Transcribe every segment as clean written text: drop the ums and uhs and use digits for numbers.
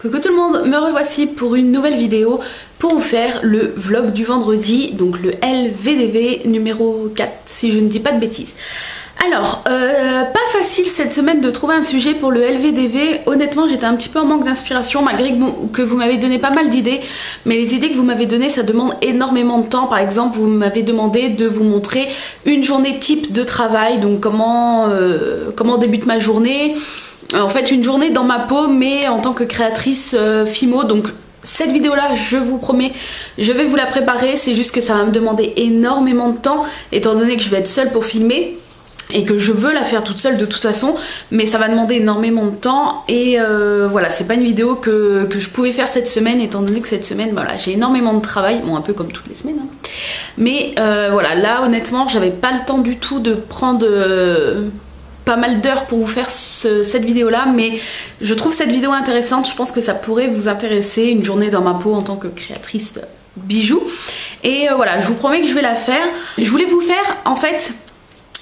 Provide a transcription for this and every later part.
Coucou tout le monde, me revoici pour une nouvelle vidéo pour vous faire le vlog du vendredi, donc le LVDV numéro 4 si je ne dis pas de bêtises. Alors, pas facile cette semaine de trouver un sujet pour le LVDV. Honnêtement, j'étais un petit peu en manque d'inspiration malgré que vous m'avez donné pas mal d'idées. Mais les idées que vous m'avez données, ça demande énormément de temps. Par exemple, vous m'avez demandé de vous montrer une journée type de travail. Donc comment débute ma journée. En fait, une journée dans ma peau, mais en tant que créatrice Fimo. Donc cette vidéo là, je vous promets, je vais vous la préparer. C'est juste que ça va me demander énormément de temps étant donné que je vais être seule pour filmer et que je veux la faire toute seule de toute façon, mais ça va demander énormément de temps. Et voilà, c'est pas une vidéo que je pouvais faire cette semaine étant donné que cette semaine, voilà, j'ai énormément de travail, bon un peu comme toutes les semaines, hein. Mais voilà, là honnêtement j'avais pas le temps du tout de prendre pas mal d'heures pour vous faire cette vidéo là, mais je trouve cette vidéo intéressante. Je pense que ça pourrait vous intéresser, une journée dans ma peau en tant que créatrice bijoux. Et voilà, je vous promets que je vais la faire. Je voulais vous faire, en fait,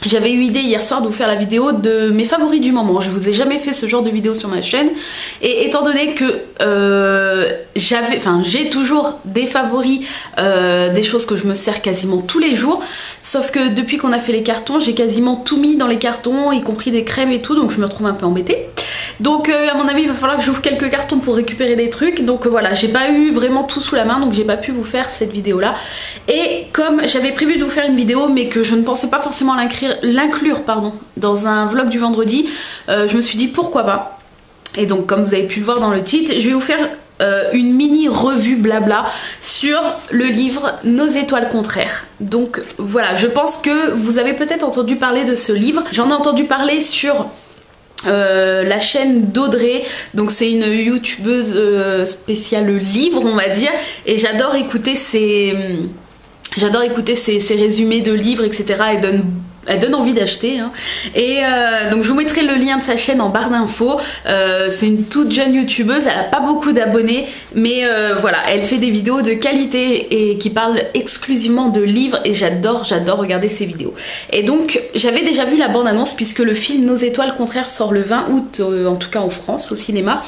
j'avais eu idée hier soir de vous faire la vidéo de mes favoris du moment. Je vous ai jamais fait ce genre de vidéo sur ma chaîne. Et étant donné que j'ai toujours des favoris, des choses que je me sers quasiment tous les jours. Sauf que depuis qu'on a fait les cartons, j'ai quasiment tout mis dans les cartons, y compris des crèmes et tout. Donc je me retrouve un peu embêtée. Donc à mon avis il va falloir que j'ouvre quelques cartons pour récupérer des trucs. Donc voilà, j'ai pas eu vraiment tout sous la main, donc j'ai pas pu vous faire cette vidéo là. Et comme j'avais prévu de vous faire une vidéo mais que je ne pensais pas forcément l'inclure dans un vlog du vendredi, je me suis dit pourquoi pas. Et donc comme vous avez pu le voir dans le titre, je vais vous faire une mini revue blabla sur le livre Nos étoiles contraires. Donc voilà, je pense que vous avez peut-être entendu parler de ce livre. J'en ai entendu parler sur la chaîne d'Audrey, donc c'est une youtubeuse spéciale livre on va dire, et j'adore écouter ses résumés de livres etc. Elle donne envie d'acheter, hein. Et donc je vous mettrai le lien de sa chaîne en barre d'infos. C'est une toute jeune youtubeuse, elle a pas beaucoup d'abonnés, mais voilà, elle fait des vidéos de qualité et qui parlent exclusivement de livres, et j'adore regarder ses vidéos. Et donc j'avais déjà vu la bande-annonce puisque le film Nos étoiles contraires sort le 20 août, en tout cas en France, au cinéma.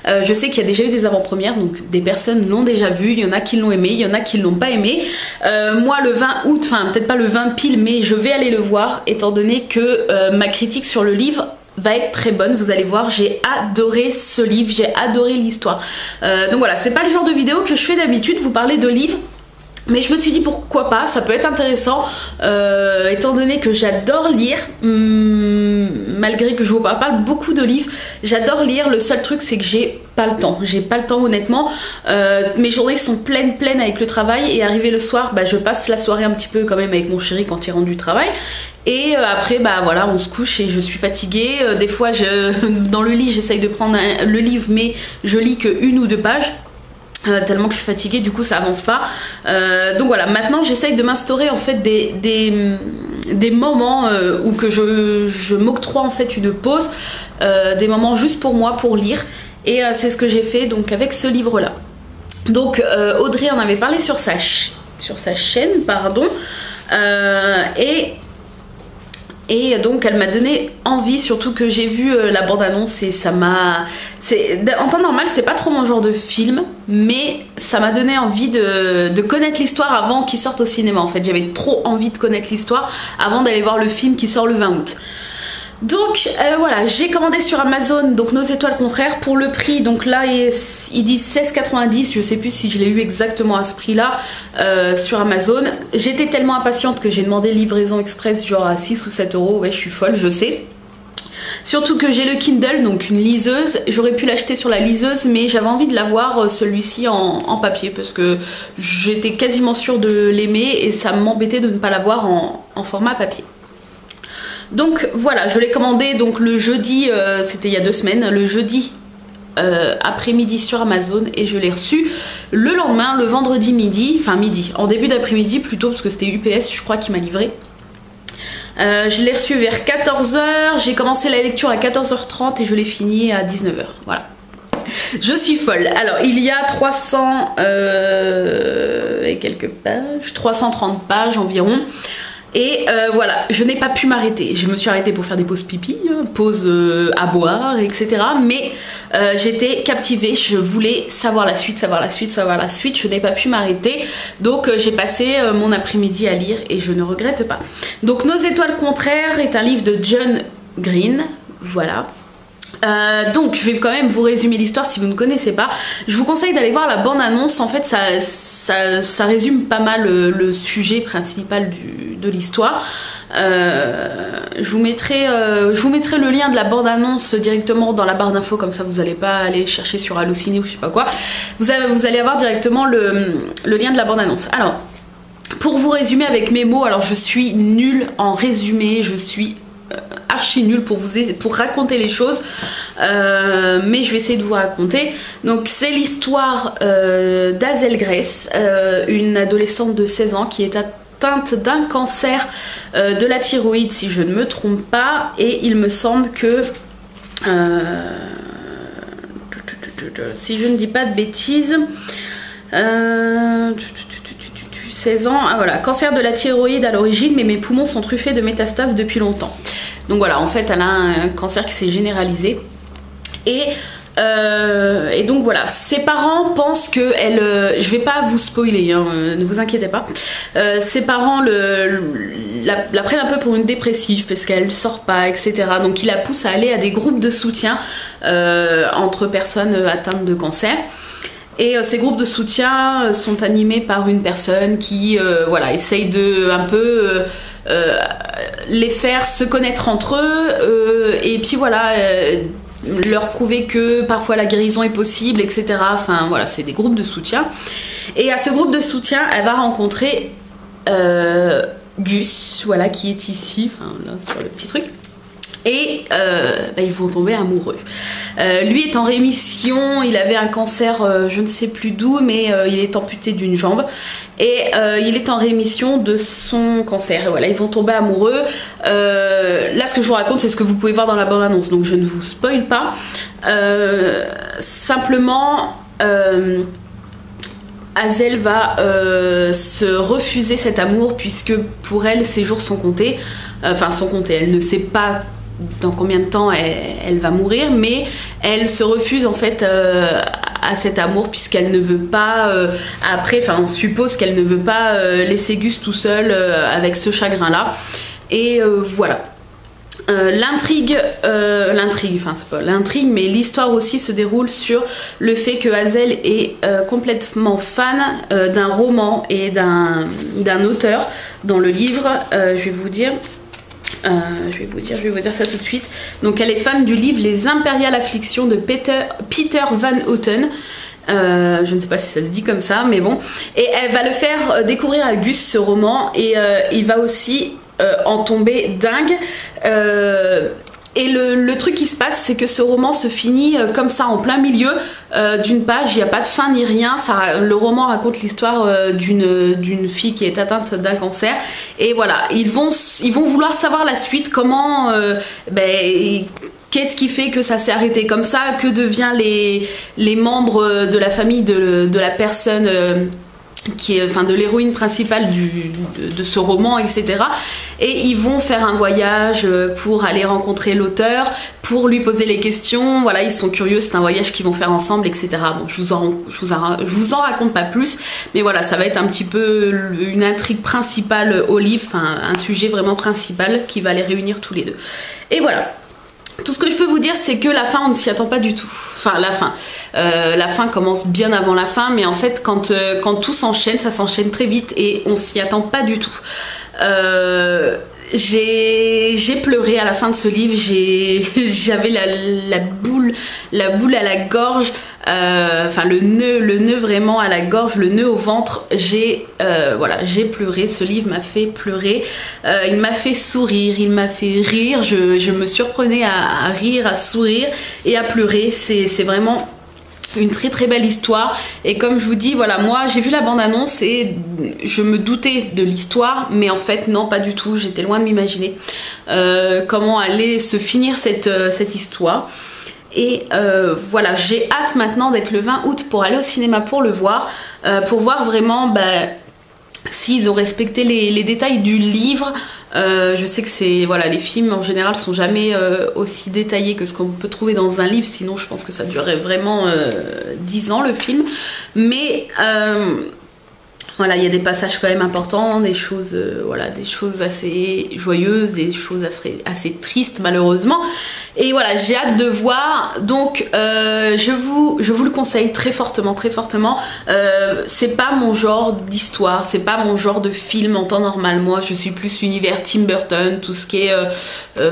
Je sais qu'il y a déjà eu des avant-premières, donc des personnes l'ont déjà vu, il y en a qui l'ont aimé, il y en a qui l'ont pas aimé. Moi le 20 août, enfin peut-être pas le 20 pile, mais je vais aller le voir étant donné que ma critique sur le livre va être très bonne. Vous allez voir, j'ai adoré ce livre, j'ai adoré l'histoire. Donc voilà, c'est pas le genre de vidéo que je fais d'habitude, vous parler de livres. Mais je me suis dit pourquoi pas, ça peut être intéressant étant donné que j'adore lire, malgré que je vous parle pas beaucoup de livres, j'adore lire. Le seul truc c'est que j'ai pas le temps honnêtement. Mes journées sont pleines avec le travail, et arrivé le soir, bah, je passe la soirée un petit peu quand même avec mon chéri quand il rentre du travail. Et après bah voilà, on se couche et je suis fatiguée. Des fois dans le lit j'essaye de prendre le livre, mais je lis que 1 ou 2 pages. Tellement que je suis fatiguée, du coup ça avance pas. Donc voilà, maintenant j'essaye de m'instaurer en fait des moments où que je m'octroie en fait une pause, des moments juste pour moi, pour lire. Et c'est ce que j'ai fait donc avec ce livre là. Donc Audrey en avait parlé sur sa chaîne, pardon. Et donc elle m'a donné envie, surtout que j'ai vu la bande-annonce et ça m'a... En temps normal c'est pas trop mon genre de film, mais ça m'a donné envie de connaître l'histoire avant qu'il sorte au cinéma. En fait j'avais trop envie de connaître l'histoire avant d'aller voir le film qui sort le 20 août. Donc voilà, j'ai commandé sur Amazon donc Nos étoiles contraires pour le prix. Donc là ils disent 16,90, je sais plus si je l'ai eu exactement à ce prix là sur Amazon. J'étais tellement impatiente que j'ai demandé livraison express genre à 6 ou 7 euros. Ouais, je suis folle, je sais. Surtout que j'ai le Kindle, donc une liseuse. J'aurais pu l'acheter sur la liseuse, mais j'avais envie de l'avoir celui-ci en papier parce que j'étais quasiment sûre de l'aimer et ça m'embêtait de ne pas l'avoir en format papier. Donc voilà, je l'ai commandé donc le jeudi, c'était il y a 2 semaines, le jeudi après-midi sur Amazon, et je l'ai reçu le lendemain, le vendredi midi, enfin midi, en début d'après-midi plutôt parce que c'était UPS je crois qui m'a livré. Je l'ai reçu vers 14 h, j'ai commencé la lecture à 14 h 30 et je l'ai fini à 19 h, voilà. Je suis folle. Alors, il y a 300 et quelques pages, 330 pages environ. Et voilà, je n'ai pas pu m'arrêter. Je me suis arrêtée pour faire des pauses pipi, pauses à boire, etc. Mais j'étais captivée, je voulais savoir la suite, savoir la suite, savoir la suite. Je n'ai pas pu m'arrêter. Donc j'ai passé mon après-midi à lire et je ne regrette pas. Donc Nos étoiles contraires est un livre de John Green. Voilà. Donc je vais quand même vous résumer l'histoire si vous ne connaissez pas. Je vous conseille d'aller voir la bande-annonce. En fait ça résume pas mal le sujet principal de l'histoire. Je vous mettrai le lien de la bande-annonce directement dans la barre d'infos, comme ça vous n'allez pas aller chercher sur Allociné ou je sais pas quoi. Vous allez avoir directement le lien de la bande-annonce. Alors, pour vous résumer avec mes mots, alors je suis nulle en résumé, je suis archi nulle pour raconter les choses, mais je vais essayer de vous raconter. Donc c'est l'histoire d'Hazel Grace, une adolescente de 16 ans qui est atteinte d'un cancer de la thyroïde si je ne me trompe pas, et il me semble que si je ne dis pas de bêtises, 16 ans, ah voilà, cancer de la thyroïde à l'origine, mais mes poumons sont truffés de métastases depuis longtemps. Donc voilà, en fait elle a un cancer qui s'est généralisé. Et donc voilà, ses parents pensent que je vais pas vous spoiler, hein, ne vous inquiétez pas. Ses parents la prennent un peu pour une dépressive parce qu'elle sort pas, etc. Donc ils la poussent à aller à des groupes de soutien entre personnes atteintes de cancer. Et ces groupes de soutien sont animés par une personne qui voilà, essaye de un peu les faire se connaître entre eux, et puis voilà, leur prouver que parfois la guérison est possible, etc. Enfin voilà, c'est des groupes de soutien. Et à ce groupe de soutien, elle va rencontrer Gus, voilà, qui est ici, enfin là sur le petit truc. Et ils vont tomber amoureux. Lui est en rémission, il avait un cancer, je ne sais plus d'où, mais il est amputé d'une jambe. Et il est en rémission de son cancer. Et voilà, ils vont tomber amoureux. Là, ce que je vous raconte, c'est ce que vous pouvez voir dans la bande-annonce, donc je ne vous spoil pas. Simplement, Hazel va se refuser cet amour, puisque pour elle, ses jours sont comptés. Enfin, sont comptés. Elle ne sait pas dans combien de temps elle va mourir, mais elle se refuse en fait à cet amour, puisqu'elle ne veut pas après, enfin on suppose qu'elle ne veut pas laisser Gus tout seul avec ce chagrin là. Et voilà, l'intrigue, enfin c'est pas l'intrigue, mais l'histoire aussi se déroule sur le fait que Hazel est complètement fan d'un roman et d'un auteur dans le livre. Je vais vous dire ça tout de suite. Donc elle est fan du livre Les Impériales Afflictions de Peter Van Houten. Je ne sais pas si ça se dit comme ça, mais bon. Et elle va le faire découvrir à Gus ce roman, et il va aussi en tomber dingue. Et le truc qui se passe, c'est que ce roman se finit comme ça en plein milieu d'une page, il n'y a pas de fin ni rien. Le roman raconte l'histoire d'une fille qui est atteinte d'un cancer, et voilà, ils vont vouloir savoir la suite, comment qu'est-ce qui fait que ça s'est arrêté comme ça, que devient les membres de la famille de la personne qui est, enfin, de l'héroïne principale de ce roman, etc. Et ils vont faire un voyage pour aller rencontrer l'auteur, pour lui poser les questions. Voilà, ils sont curieux, c'est un voyage qu'ils vont faire ensemble, etc. Bon, je vous en raconte pas plus, mais voilà, ça va être un petit peu une intrigue principale au livre, enfin un sujet vraiment principal qui va les réunir tous les deux. Et voilà. Tout ce que je peux vous dire, c'est que la fin, on ne s'y attend pas du tout. Enfin, la fin commence bien avant la fin, mais en fait, quand tout s'enchaîne, ça s'enchaîne très vite et on s'y attend pas du tout. J'ai pleuré à la fin de ce livre, j'avais la boule à la gorge, enfin le nœud vraiment à la gorge, le nœud au ventre. Voilà, j'ai pleuré, ce livre m'a fait pleurer, il m'a fait sourire, il m'a fait rire, je me surprenais à rire, à sourire et à pleurer. C'est vraiment une très très belle histoire. Et comme je vous dis, voilà, moi j'ai vu la bande-annonce et je me doutais de l'histoire, mais en fait non, pas du tout, j'étais loin de m'imaginer comment allait se finir cette histoire. Et voilà, j'ai hâte maintenant d'être le 20 août pour aller au cinéma pour le voir, pour voir vraiment s'ils ont respecté les détails du livre. Je sais que c'est voilà, les films en général sont jamais aussi détaillés que ce qu'on peut trouver dans un livre, sinon je pense que ça durerait vraiment 10 ans le film. Mais voilà, il y a des passages quand même importants, des choses, voilà, des choses assez joyeuses, des choses assez tristes malheureusement. Et voilà, j'ai hâte de voir. Donc je vous le conseille très fortement, très fortement. C'est pas mon genre d'histoire, c'est pas mon genre de film en temps normal. Moi, je suis plus univers Tim Burton, tout ce qui est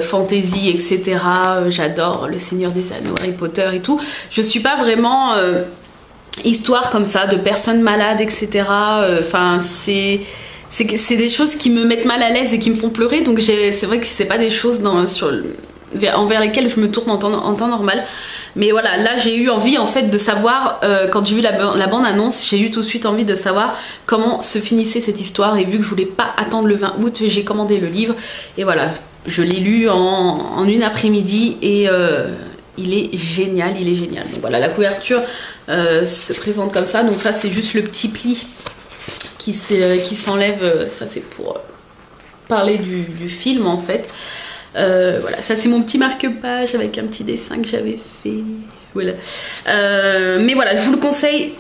fantasy, etc. J'adore Le Seigneur des Anneaux, Harry Potter et tout. Je suis pas vraiment histoire comme ça de personnes malades, etc. Enfin, c'est des choses qui me mettent mal à l'aise et qui me font pleurer. Donc c'est vrai que c'est pas des choses envers lesquelles je me tourne en temps normal. Mais voilà, là j'ai eu envie en fait de savoir, quand j'ai vu la bande-annonce, j'ai eu tout de suite envie de savoir comment se finissait cette histoire. Et vu que je voulais pas attendre le 20 août, j'ai commandé le livre. Et voilà, je l'ai lu en une après-midi et il est génial, il est génial. Donc voilà, la couverture se présente comme ça. Donc ça c'est juste le petit pli qui s'enlève. Ça c'est pour parler du film en fait. Voilà, ça c'est mon petit marque-page avec un petit dessin que j'avais fait. Voilà. Mais voilà, je vous le conseille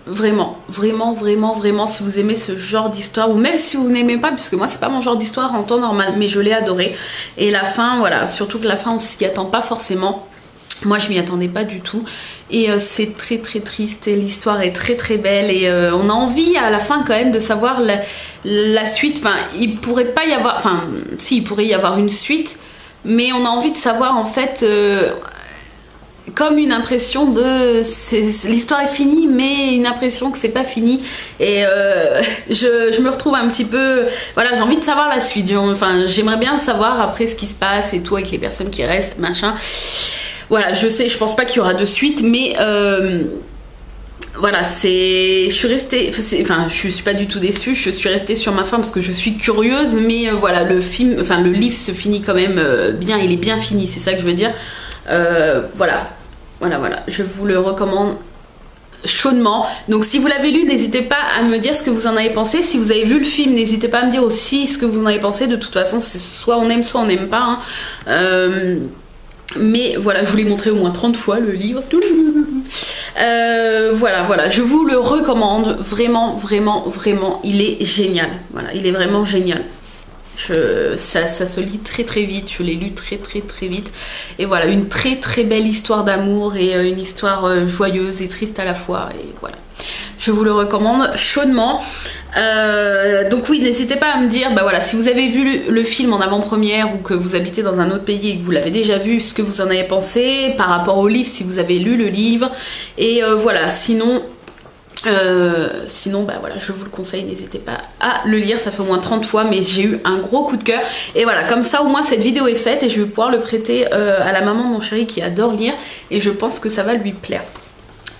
vraiment, vraiment, vraiment, vraiment si vous aimez ce genre d'histoire, ou même si vous n'aimez pas, puisque moi c'est pas mon genre d'histoire en temps normal, mais je l'ai adoré. Et la fin, voilà, surtout que la fin on s'y attend pas forcément. Moi je m'y attendais pas du tout et c'est très très triste et l'histoire est très très belle et on a envie à la fin quand même de savoir la suite. Enfin, il pourrait pas y avoir, enfin si, il pourrait y avoir une suite, mais on a envie de savoir en fait comme une impression de l'histoire est finie, mais une impression que c'est pas fini. Et je me retrouve un petit peu, voilà, j'ai envie de savoir la suite. Enfin, j'aimerais bien savoir après ce qui se passe et tout avec les personnes qui restent, machin. Voilà, je pense pas qu'il y aura de suite, mais voilà, je suis restée, enfin je suis pas du tout déçue, je suis restée sur ma faim parce que je suis curieuse, mais voilà, le livre se finit quand même bien, il est bien fini, c'est ça que je veux dire. Voilà, je vous le recommande chaudement. Donc si vous l'avez lu, n'hésitez pas à me dire ce que vous en avez pensé. Si vous avez vu le film, n'hésitez pas à me dire aussi ce que vous en avez pensé. De toute façon, c'est soit on aime, soit on n'aime pas, hein. Mais voilà, je vous l'ai montré au moins 30 fois le livre. Voilà, je vous le recommande vraiment, vraiment, vraiment. Il est génial. Voilà, il est vraiment génial. Ça se lit très très vite, je l'ai lu très très très vite. Et voilà, une très très belle histoire d'amour et une histoire joyeuse et triste à la fois. Et voilà, je vous le recommande chaudement. Donc oui, n'hésitez pas à me dire, bah voilà, si vous avez vu le film en avant-première ou que vous habitez dans un autre pays et que vous l'avez déjà vu, ce que vous en avez pensé par rapport au livre, si vous avez lu le livre. Et voilà, sinon bah voilà, je vous le conseille, n'hésitez pas à le lire, ça fait au moins 30 fois, mais j'ai eu un gros coup de cœur. Et voilà, comme ça au moins cette vidéo est faite et je vais pouvoir le prêter à la maman de mon chéri qui adore lire et je pense que ça va lui plaire.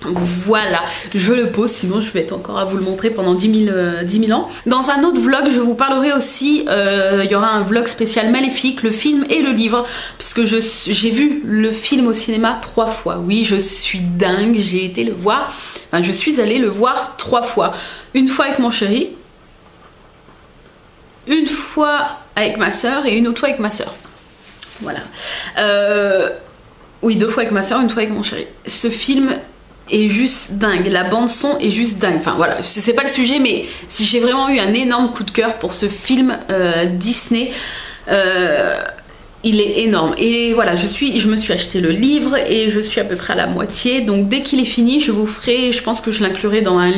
Voilà, je le pose, sinon je vais être encore à vous le montrer pendant 10 000 ans. Dans un autre vlog, je vous parlerai aussi, il y aura un vlog spécial Maléfique, le film et le livre, puisque j'ai vu le film au cinéma 3 fois. Oui, je suis dingue, j'ai été le voir, enfin je suis allée le voir 3 fois. Une fois avec mon chéri, une fois avec ma soeur et une autre fois avec ma soeur. Voilà. Oui, 2 fois avec ma soeur, une fois avec mon chéri. Ce film est juste dingue, la bande son est juste dingue. Enfin voilà, c'est pas le sujet, mais si j'ai vraiment eu un énorme coup de cœur pour ce film Disney, il est énorme. Et voilà, je me suis acheté le livre et je suis à peu près à la moitié. Donc dès qu'il est fini, je vous ferai, je pense que je l'inclurai dans un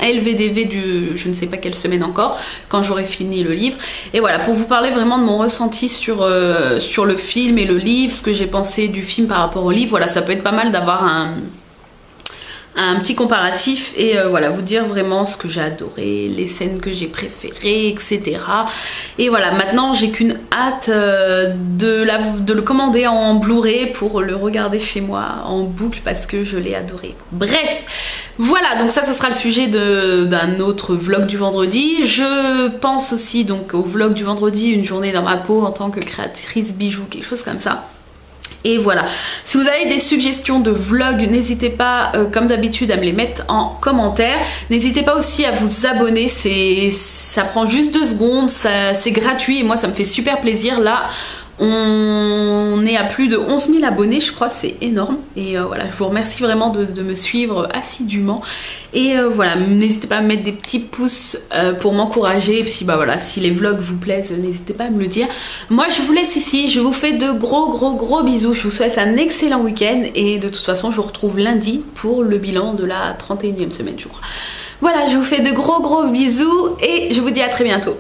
LVDV du je ne sais pas quelle semaine encore, quand j'aurai fini le livre. Et voilà, pour vous parler vraiment de mon ressenti sur le film et le livre, ce que j'ai pensé du film par rapport au livre. Voilà, ça peut être pas mal d'avoir un petit comparatif et voilà, vous dire vraiment ce que j'ai adoré, les scènes que j'ai préférées, etc. Et voilà, maintenant j'ai qu'une hâte de le commander en Blu-ray pour le regarder chez moi en boucle parce que je l'ai adoré. Bref, voilà, donc ça sera le sujet d'un autre vlog du vendredi. Je pense aussi donc au vlog du vendredi, une journée dans ma peau en tant que créatrice bijoux, quelque chose comme ça. Et voilà, si vous avez des suggestions de vlogs, n'hésitez pas comme d'habitude à me les mettre en commentaire. N'hésitez pas aussi à vous abonner, ça prend juste 2 secondes, c'est gratuit et moi ça me fait super plaisir. Là on est à plus de 11 000 abonnés je crois, c'est énorme. Et voilà, je vous remercie vraiment de me suivre assidûment. Et voilà, n'hésitez pas à me mettre des petits pouces pour m'encourager. Et puis bah voilà, si les vlogs vous plaisent, n'hésitez pas à me le dire. Moi je vous laisse ici, je vous fais de gros bisous. Je vous souhaite un excellent week-end. Et de toute façon je vous retrouve lundi pour le bilan de la 31e semaine je crois. Voilà, je vous fais de gros bisous et je vous dis à très bientôt.